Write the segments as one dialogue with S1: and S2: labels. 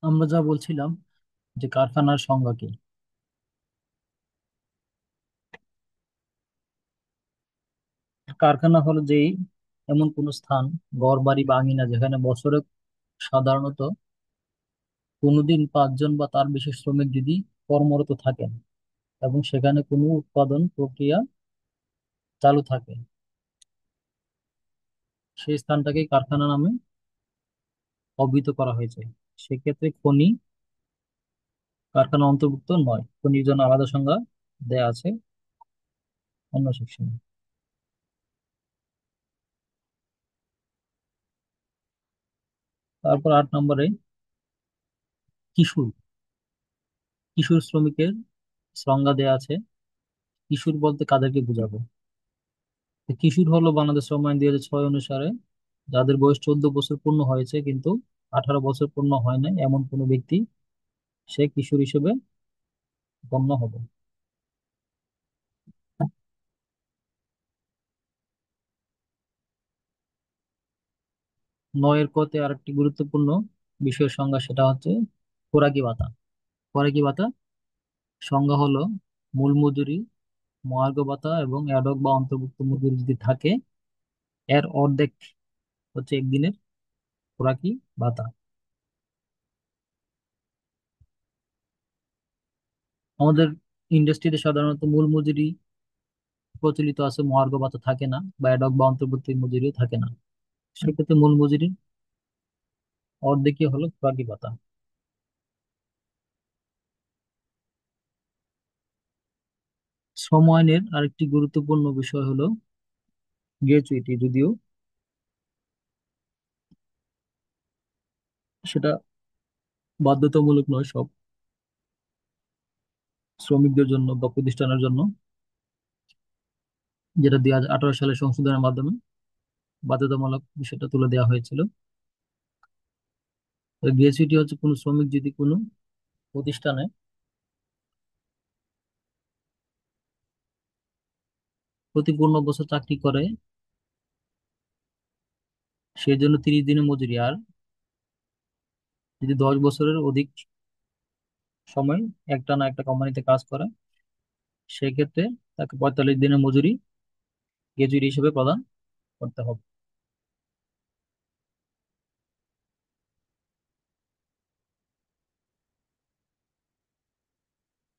S1: আমরা যা বলছিলাম যে কারখানার সংজ্ঞা কি। কারখানা হলো যেই এমন কোন স্থান, ঘর বাড়ি বা আঙিনা যেখানে বছরে সাধারণত কোনোদিন 5 জন বা তার বেশি শ্রমিক যদি কর্মরত থাকেন এবং সেখানে কোনো উৎপাদন প্রক্রিয়া চালু থাকে, সেই স্থানটাকে কারখানা নামে অভিহিত করা হয়েছে। সেক্ষেত্রে খনি কারখানা অন্তর্ভুক্ত নয়, খনির জন্য আলাদা সংজ্ঞা দেয়া আছে অন্য সেকশনে। তারপর 8 নম্বরে কিশোর কিশোর শ্রমিকের সংজ্ঞা দেয়া আছে। কিশোর বলতে কাদেরকে বোঝাবো? তো কিশোর হলো বাংলাদেশ শ্রম আইন 2006 অনুসারে যাদের বয়স 14 বছর পূর্ণ হয়েছে কিন্তু 18 বছর পূর্ণ হয় নাই এমন কোনো ব্যক্তি, সে কিশোর হিসেবে গণ্য হবে। 9-এর কতে আরেকটি গুরুত্বপূর্ণ বিষয়ের সংজ্ঞা, সেটা হচ্ছে খোরাকি ভাতা। খোরাকি ভাতা সংজ্ঞা হলো মূল মজুরি, মহার্ঘ ভাতা এবং অ্যাডক বা অন্তর্ভুক্ত মজুরি যদি থাকে, এর অর্ধেক হচ্ছে একদিনের খোরাকি ভাতা। আমাদের ইন্ডাস্ট্রিতে সাধারণত মূল মজুরি প্রচলিত আছে, মহার্ঘ ভাতা থাকে না, বা অ্যাডক বা অন্তর্বর্তী মজুরিও থাকে না। সেক্ষেত্রে মূল মজুরির অর্ধেকই হলো খোরাকি ভাতা। শ্রম আইনের আরেকটি গুরুত্বপূর্ণ বিষয় হলো গ্র্যাচুইটি, যদিও সেটা বাধ্যতামূলক নয় সব শ্রমিকদের জন্য বা প্রতিষ্ঠানের জন্য, যেটা 2018 সালে সংশোধনের মাধ্যমে বাধ্যতামূলক বিষয়টা তুলে দেওয়া হয়েছিল। গ্র্যাচুইটি হচ্ছে কোনো শ্রমিক যদি কোনো প্রতিষ্ঠানে প্রতি 15 বছর চাকরি করে, সেই জন্য 30 দিনের মজুরি। আর যদি 10 বছরের অধিক সময় একটানা একটা কোম্পানিতে কাজ করে, সেক্ষেত্রে তাকে 45 দিনের মজুরি গ্র্যাচুইটি হিসেবে প্রদান করতে হবে।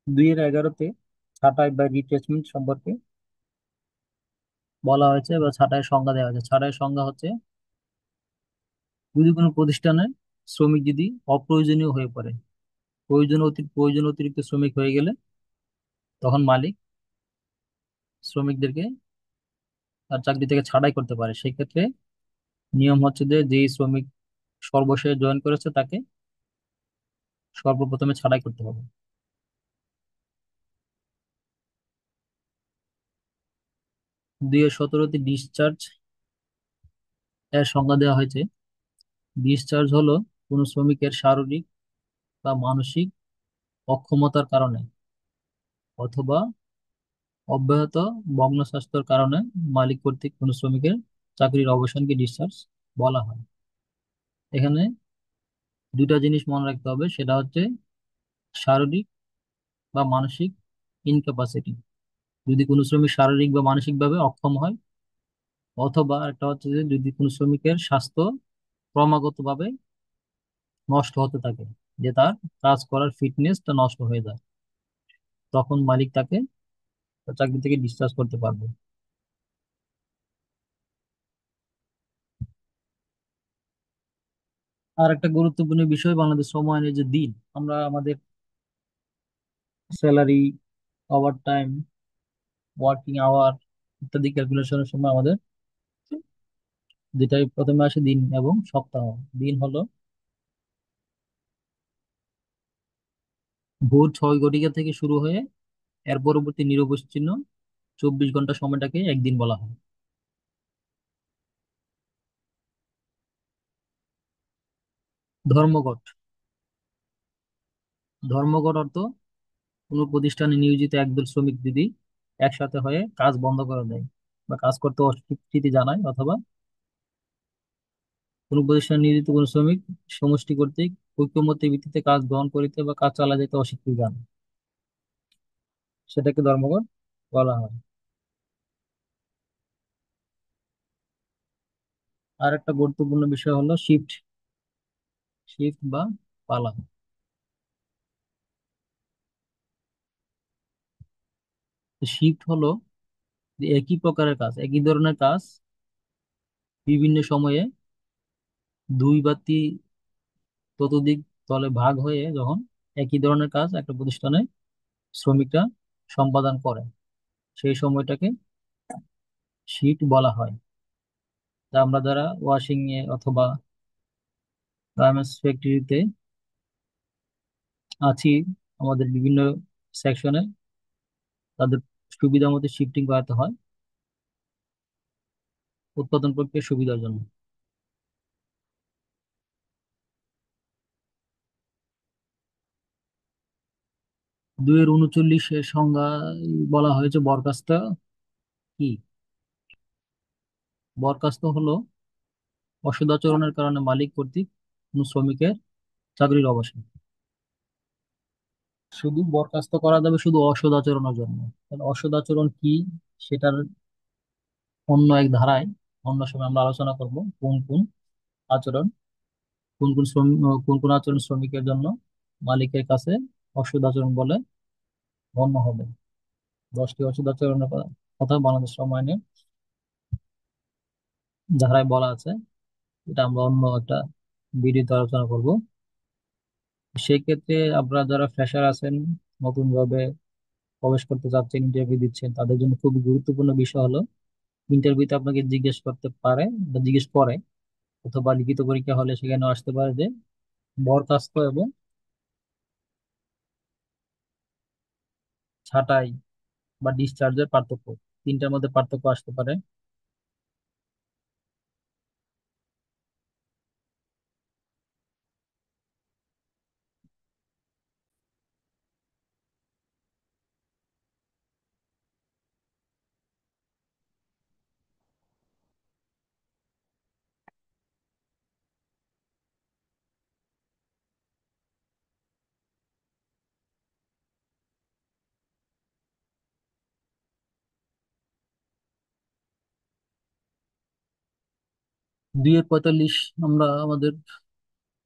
S1: 2-11-তে ছাঁটাই বা রিপ্লেসমেন্ট সম্পর্কে বলা হয়েছে বা ছাঁটাইয়ের সংজ্ঞা দেওয়া হয়েছে। ছাঁটাইয়ের সংজ্ঞা হচ্ছে যদি কোনো প্রতিষ্ঠানে শ্রমিক যদি অপ্রয়োজনীয় হয়ে পড়ে, প্রয়োজন অতিরিক্ত শ্রমিক হয়ে গেলে তখন মালিক শ্রমিকদেরকে তার চাকরি থেকে ছাঁটাই করতে পারে। সেক্ষেত্রে নিয়ম হচ্ছে যে যেই শ্রমিক সর্বশেষ জয়েন করেছে তাকে সর্বপ্রথমে ছাঁটাই করতে হবে। 2017-তে ডিসচার্জ এর সংজ্ঞা দেওয়া হয়েছে। ডিসচার্জ হলো কোনো শ্রমিকের শারীরিক বা মানসিক অক্ষমতার কারণে অথবা অব্যাহত ভগ্ন স্বাস্থ্যের কারণে মালিক কর্তৃক কোনো শ্রমিকের চাকরির অবসানকে ডিসচার্জ বলা হয়। এখানে দুইটা জিনিস মনে রাখতে হবে, সেটা হচ্ছে শারীরিক বা মানসিক ইনক্যাপাসিটি, যদি কোনো শ্রমিক শারীরিক বা মানসিক ভাবে অক্ষম হয়, অথবা একটা হচ্ছে যে যদি কোনো শ্রমিকের স্বাস্থ্য ক্রমাগতভাবে নষ্ট হতে থাকে, যে তার কাজ করার ফিটনেসটা নষ্ট হয়ে যায়, তখন মালিক তাকে তার চাকরি থেকে ডিসচার্জ করতে পারবে। আর একটা গুরুত্বপূর্ণ বিষয় বাংলাদেশ শ্রম আইনের যে দিন, আমরা আমাদের salary, over time, working hour ইত্যাদি ক্যালকুলেশনের সময় আমাদের যেটাই প্রথমে আসে দিন এবং সপ্তাহ। দিন হলো ভোর 6 ঘটিকা থেকে শুরু হয়ে এর পরবর্তী নিরবচ্ছিন্ন 24 ঘন্টা সময়টাকে একদিন বলা হয়। ধর্মঘট ধর্মঘট অর্থ কোনো প্রতিষ্ঠানে নিয়োজিত একদল শ্রমিক যদি একসাথে হয়ে কাজ বন্ধ করে দেয় বা কাজ করতে অস্বীকৃতি জানায়, অথবা কোনো প্রতিষ্ঠানে নিয়োজিত কোনো শ্রমিক সমষ্টি কর্তৃক ঐকমত্যের ভিত্তিতে কাজ গ্রহণ করিতে বা কাজ চালা যেতে অস্বীকৃতি জানা, সেটাকে ধর্মঘট বলা হয়। আর একটা গুরুত্বপূর্ণ বিষয় হলো শিফট, শিফট বা পালা। শিফট হলো যে একই প্রকারের কাজ, একই ধরনের কাজ বিভিন্ন সময়ে দুই বা ততোধিক দলে ভাগ হয়ে যখন একই ধরনের কাজ একটা প্রতিষ্ঠানে শ্রমিকরা সম্পাদন করে, সেই সময়টাকে শিফট বলা হয়। তা আমরা যারা ওয়াশিং এ অথবা গার্মেন্টস ফ্যাক্টরিতে আছি, আমাদের বিভিন্ন সেকশনে তাদের সুবিধা মতো শিফটিং করাতে হয় উৎপাদন প্রক্রিয়ার সুবিধার জন্য। 2-39 সংজ্ঞা বলা হয়েছে বরখাস্ত কি। বরখাস্ত হলো অসদাচরণের কারণে মালিক কর্তৃক কোনো শ্রমিকের চাকরির অবসান। শুধু বরখাস্ত করা যাবে শুধু অসদাচরণের জন্য। তাহলে অসদাচরণ কি, সেটার অন্য এক ধারায় অন্য সময় আমরা আলোচনা করব কোন কোন আচরণ, কোন কোন আচরণ শ্রমিকের জন্য মালিকের কাছে অসৎ আচরণ বলে গণ্য হবে। 10টি অসৎ আচরণের কথা বাংলাদেশ শ্রম আইনের ধারায় বলা আছে, এটা আমরা অন্য একটা ভিডিওতে আলোচনা করব। সেই ক্ষেত্রে আপনারা যারা ফ্রেশার আছেন, নতুন ভাবে প্রবেশ করতে যাচ্ছেন, ইন্টারভিউ দিচ্ছেন, তাদের জন্য খুবই গুরুত্বপূর্ণ বিষয় হলো ইন্টারভিউতে আপনাকে জিজ্ঞেস করতে পারে বা জিজ্ঞেস করে, অথবা লিখিত পরীক্ষা হলে সেখানে আসতে পারে যে বরখাস্ত এবং ছাঁটাই বা ডিসচার্জের পার্থক্য, তিনটার মধ্যে পার্থক্য আসতে পারে। 2-45 আমরা আমাদের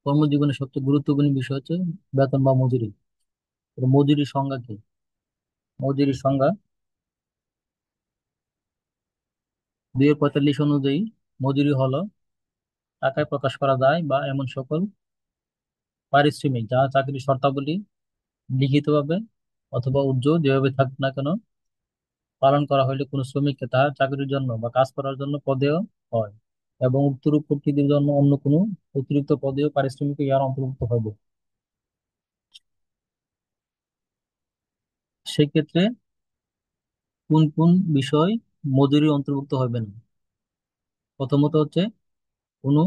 S1: কর্মজীবনের সবচেয়ে গুরুত্বপূর্ণ বিষয় হচ্ছে বেতন বা মজুরি। এটা মজুরির সংজ্ঞা কি? মজুরির সংজ্ঞা 2-45 অনুযায়ী মজুরি হলো টাকায় প্রকাশ করা যায় বা এমন সকল পারিশ্রমিক যা চাকরির শর্তাবলী লিখিতভাবে অথবা উদ্যোগ যেভাবে থাকুক না কেন পালন করা হলে কোনো শ্রমিককে তার চাকরির জন্য বা কাজ করার জন্য পদেয় হয়, এবং উক্তরূপ প্রকৃতির জন্য অন্য কোনো অতিরিক্ত পদেয় পারিশ্রমিক ইহার অন্তর্ভুক্ত হবে। সেক্ষেত্রে কোন কোন বিষয় মজুরি অন্তর্ভুক্ত হবে না? প্রথমত হচ্ছে কোনো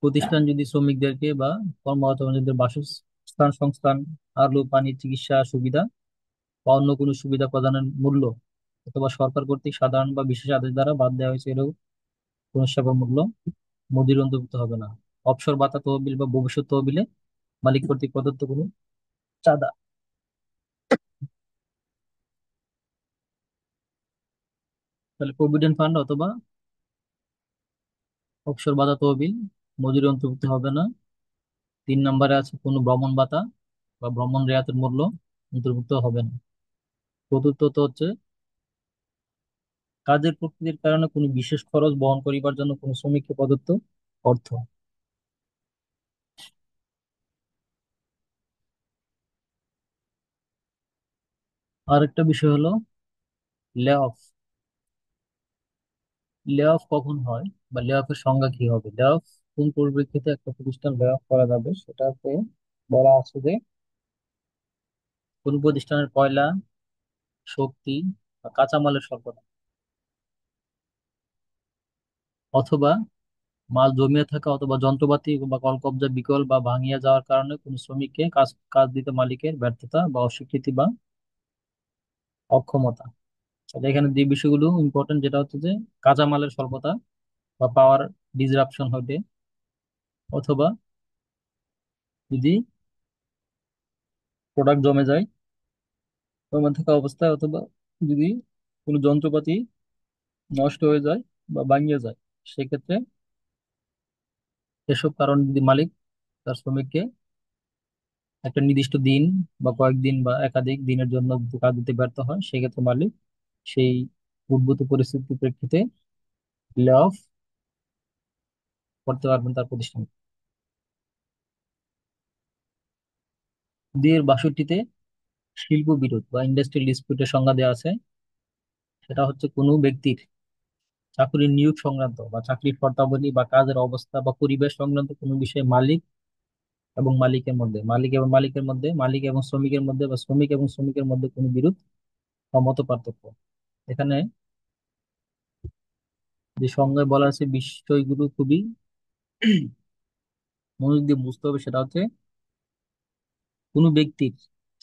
S1: প্রতিষ্ঠান যদি শ্রমিকদেরকে বা কর্মরতদের বাসস্থান, সংস্থান, আলো, পানি, চিকিৎসা সুবিধা বা অন্য কোনো সুবিধা প্রদানের মূল্য অথবা সরকার কর্তৃক সাধারণ বা বিশেষ আদেশ দ্বারা বাদ দেওয়া হয়েছে এরকম কোনো সেবার মূল্য মজুরি অন্তর্ভুক্ত হবে না। অবসর ভাতা তহবিল বা ভবিষ্যৎ তহবিলে মালিক কর্তৃক প্রদত্ত কোনো চাঁদা, তাহলে প্রভিডেন্ট ফান্ড অথবা অবসর ভাতা তহবিল মজুরি অন্তর্ভুক্ত হবে না। 3 নম্বরে আছে কোনো ভ্রমণ ভাতা বা ভ্রমণ রেয়াতের মূল্য অন্তর্ভুক্ত হবে না। চতুর্থত হচ্ছে কাজের প্রকৃতির কারণে কোনো বিশেষ খরচ বহন করিবার জন্য কোনো শ্রমিককে প্রদত্ত অর্থ। আরেকটা বিষয় হলো লে অফ। লে অফ কখন হয় বা লে অফের সংজ্ঞা কি হবে? লে অফ কোন পরিপ্রেক্ষিতে একটা প্রতিষ্ঠান লে অফ করা যাবে সেটাতে বলা আছে যে কোন প্রতিষ্ঠানের কয়লা, শক্তি বা কাঁচামালের স্বল্পতা, অথবা মাল জমিয়ে থাকা অথবা যন্ত্রপাতি বা কলকব্জা বিকল বা ভাঙিয়া যাওয়ার কারণে কোন শ্রমিককে কাজ কাজ দিতে মালিকের ব্যর্থতা বা অস্বীকৃতি বা অক্ষমতা। তাহলে এখানে যে বিষয়গুলো ইম্পর্টেন্ট, যেটা হচ্ছে যে কাঁচামালের স্বল্পতা বা পাওয়ার ডিসরাপশন হইতে, অথবা যদি প্রোডাক্ট জমে যায় জমে থাকা অবস্থায়, অথবা যদি কোনো যন্ত্রপাতি নষ্ট হয়ে যায় বা ভাঙিয়ে যায়, সেক্ষেত্রে এসব কারণে যদি মালিক তার শ্রমিককে একটা নির্দিষ্ট দিন বা কয়েকদিন বা একাধিক দিনের জন্য যদি কাজ দিতে ব্যর্থ হয়, সেক্ষেত্রে মালিক সেই উদ্ভূত পরিস্থিতির প্রেক্ষিতে লে অফ করতে পারবেন তার প্রতিষ্ঠান। 2 এর 62-তে শিল্প বিরোধ বা ইন্ডাস্ট্রিয়াল ডিসপিউটের সংজ্ঞা দেওয়া আছে। সেটা হচ্ছে কোনো ব্যক্তির চাকরির নিয়োগ সংক্রান্ত বা চাকরির শর্তাবলী বা কাজের অবস্থা বা পরিবেশ সংক্রান্ত কোনো বিষয়ে মালিক এবং মালিকের মধ্যে, মালিক এবং মালিকের মধ্যে, মালিক এবং শ্রমিকের মধ্যে, বা শ্রমিক এবং শ্রমিকের মধ্যে কোনো বিরোধ বা মত পার্থক্য। এখানে যে সংজ্ঞায় বলা আছে বিষয়গুলো খুবই মনোযোগ দিয়ে বুঝতে হবে। সেটা হচ্ছে কোনো ব্যক্তির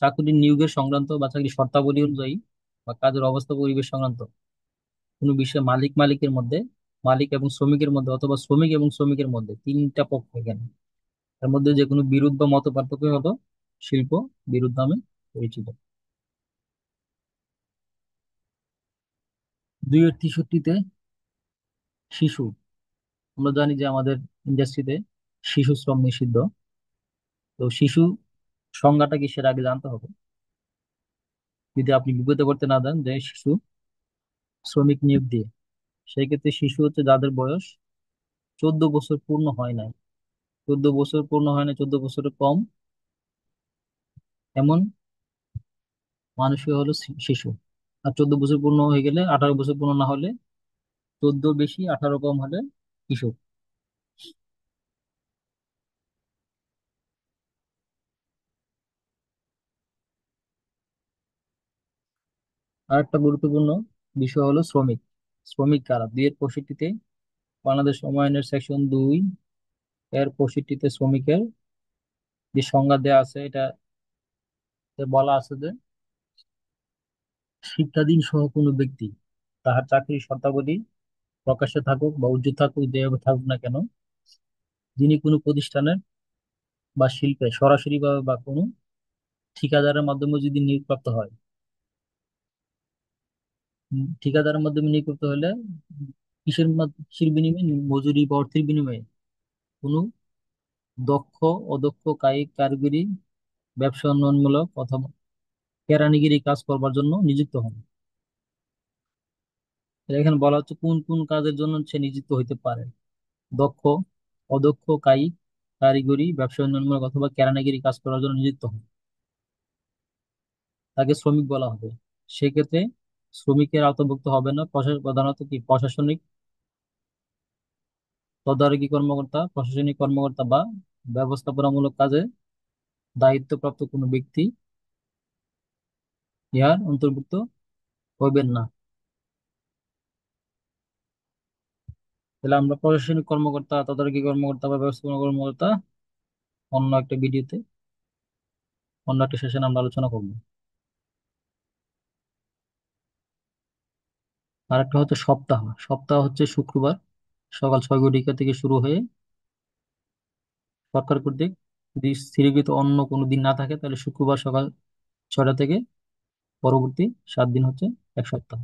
S1: চাকরির নিয়োগের সংক্রান্ত বা চাকরির শর্তাবলী অনুযায়ী বা কাজের অবস্থা পরিবেশ সংক্রান্ত কোনো বিষয়ে মালিক মালিকের মধ্যে, মালিক এবং শ্রমিকের মধ্যে, অথবা শ্রমিক এবং শ্রমিকের মধ্যে, 3টা পক্ষ এখানে, এর মধ্যে যে কোনো বিরোধ বা মত পার্থক্য হলো শিল্প বিরোধ নামে পরিচিত। 2-এর 63-তে শিশু। আমরা জানি যে আমাদের ইন্ডাস্ট্রিতে শিশু শ্রম নিষিদ্ধ। তো শিশু সংজ্ঞাটা কি সেটা আগে জানতে হবে। যদি আপনি বিপদে পড়তে না দেন যে শিশু শ্রমিক নিয়োগ দিয়ে, সেই ক্ষেত্রে শিশু হচ্ছে যাদের বয়স 14 বছর পূর্ণ হয় নাই। 14 বছর পূর্ণ হয় না, 14 বছরের কম এমন মানুষই হলো শিশু। আর 14 বছর পূর্ণ হয়ে গেলে, 18 বছর পূর্ণ না হলে, 14 বেশি 18 কম হলে কিশোর। আর একটা গুরুত্বপূর্ণ বিষয় হলো শ্রমিক। শ্রমিক কারা? 2-এর 65-তে বাংলাদেশ শ্রম আইনের সেকশন 2-এর 65-তে শ্রমিকের যে সংজ্ঞা দেওয়া আছে, এটা বলা আছে যে শিক্ষাধীন সহ কোনো ব্যক্তি তাহার চাকরির শর্তাবলী প্রকাশ্যে থাকুক বা উদ্যোগ থাকুক, যেভাবে থাকুক না কেন, যিনি কোনো প্রতিষ্ঠানের বা শিল্পে সরাসরি বা কোনো ঠিকাদারের মাধ্যমে যদি নিয়োগপ্রাপ্ত হয়, ঠিকাদারের মাধ্যমে নিয়োগপ্রাপ্ত হলে কিসের বিনিময়ে? মজুরি বা অর্থের বিনিময়ে কোনো দক্ষ, অদক্ষ, কায়িক, কারিগরি, ব্যবসা উন্নয়নমূলক অথবা কেরানিগিরি কাজ করবার জন্য নিযুক্ত হন। এখানে বলা হচ্ছে কোন কোন কাজের জন্য সে নিযুক্ত হইতে পারে। দক্ষ, অদক্ষ, কায়িক, কারিগরি, ব্যবসা উন্নয়নমূলক অথবা কেরানিগিরি কাজ করার জন্য নিযুক্ত হন, তাকে শ্রমিক বলা হবে। সেক্ষেত্রে শ্রমিকের আওতাভুক্ত হবে না প্রধানত কি প্রশাসনিক তদারকি কর্মকর্তা, প্রশাসনিক কর্মকর্তা বা ব্যবস্থাপনামূলক কাজে দায়িত্বপ্রাপ্ত কোনো ব্যক্তি ইহার অন্তর্ভুক্ত হইবেন না। তাহলে আমরা প্রশাসনিক কর্মকর্তা, তদারকি কর্মকর্তা বা ব্যবস্থাপনা কর্মকর্তা অন্য একটা ভিডিওতে, অন্য একটা সেশনে আমরা আলোচনা করবো। আর একটা হচ্ছে সপ্তাহ। সপ্তাহ হচ্ছে শুক্রবার সকাল 6 ঘটিকা থেকে শুরু হয়ে, সরকার কর্তৃক যদি স্থিরীকৃত অন্য কোনো দিন না থাকে, তাহলে শুক্রবার সকাল 6টা থেকে পরবর্তী 7 দিন হচ্ছে এক সপ্তাহ।